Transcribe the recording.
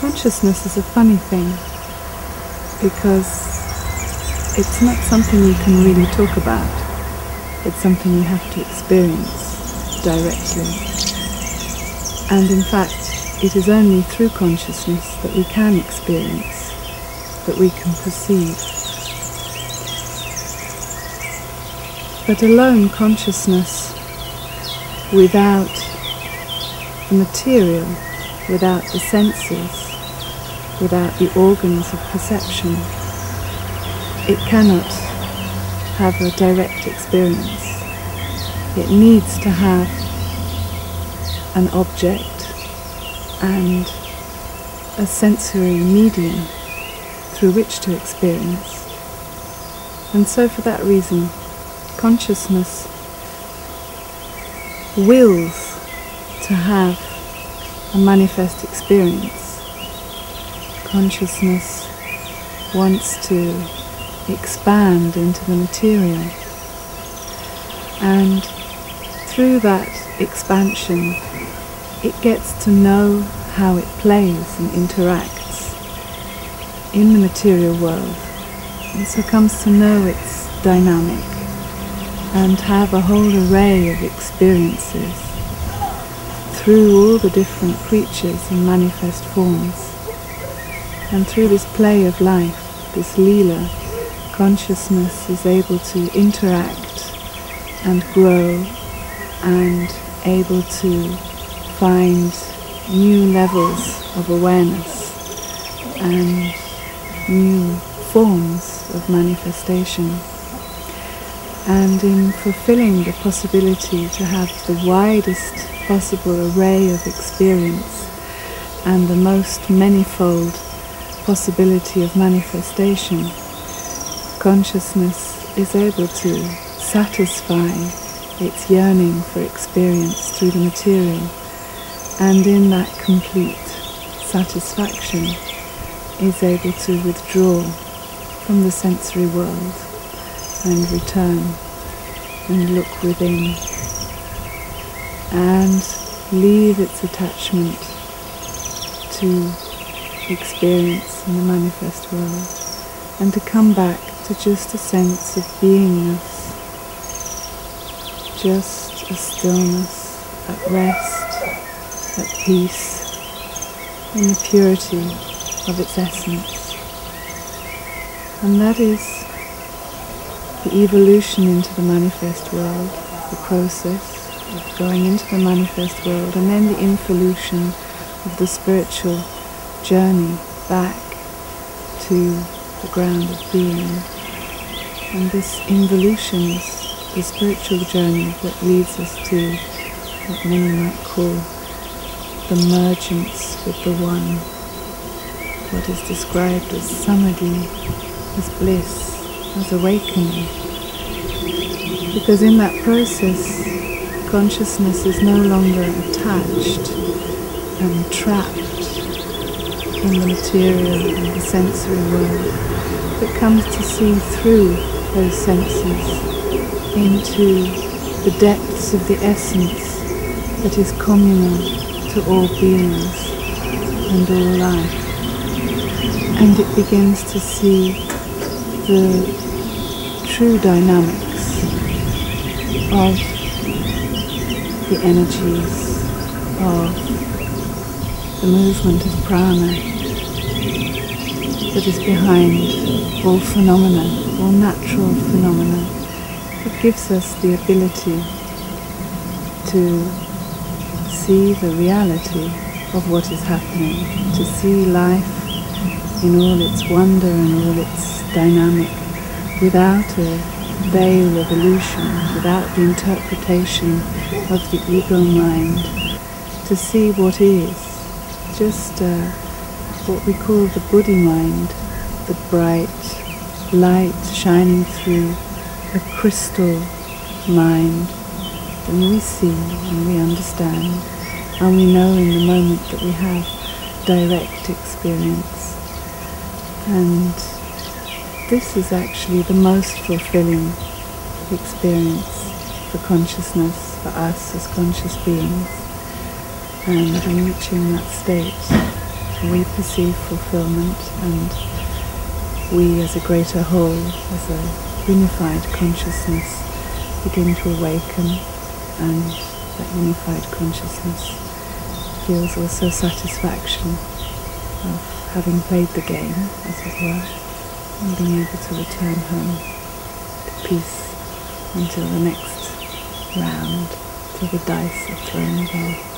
Consciousness is a funny thing because it's not something you can really talk about. It's something you have to experience directly. And in fact, it is only through consciousness that we can experience, that we can perceive. But alone consciousness, without the material, without the senses, without the organs of perception, it cannot have a direct experience. It needs to have an object and a sensory medium through which to experience. And so for that reason, consciousness wills to have a manifest experience. Consciousness wants to expand into the material, and through that expansion it gets to know how it plays and interacts in the material world, and so comes to know its dynamic and have a whole array of experiences through all the different creatures and manifest forms. And through this play of life, this Leela, consciousness is able to interact and grow and able to find new levels of awareness and new forms of manifestation. And in fulfilling the possibility to have the widest possible array of experience and the most manifold possibility of manifestation, consciousness is able to satisfy its yearning for experience through the material, and in that complete satisfaction is able to withdraw from the sensory world and return and look within and leave its attachment to experience in the manifest world, and to come back to just a sense of beingness, just a stillness, at rest, at peace, in the purity of its essence. And that is the evolution into the manifest world, the process of going into the manifest world, and then the involution of the spiritual journey back to the ground of being. And this involution is the spiritual journey that leads us to what many might call the mergence with the One, what is described as samadhi, as bliss, as awakening. Because in that process, consciousness is no longer attached and trapped in the material and the sensory world, but comes to see through those senses into the depths of the essence that is communal to all beings and all life. And it begins to see the true dynamics of the energies of the movement of prana that is behind all phenomena, all natural phenomena. It gives us the ability to see the reality of what is happening, to see life in all its wonder and all its dynamic, without a veil of illusion, without the interpretation of the ego mind, to see what is, just what we call the Buddhi mind, the bright light shining through a crystal mind. And we see and we understand and we know in the moment that we have direct experience. And this is actually the most fulfilling experience for consciousness, for us as conscious beings, and reaching that state we perceive fulfillment, and we as a greater whole, as a unified consciousness, begin to awaken, and that unified consciousness feels also satisfaction of having played the game, as it were, and being able to return home to peace until the next round, till the dice are thrown again.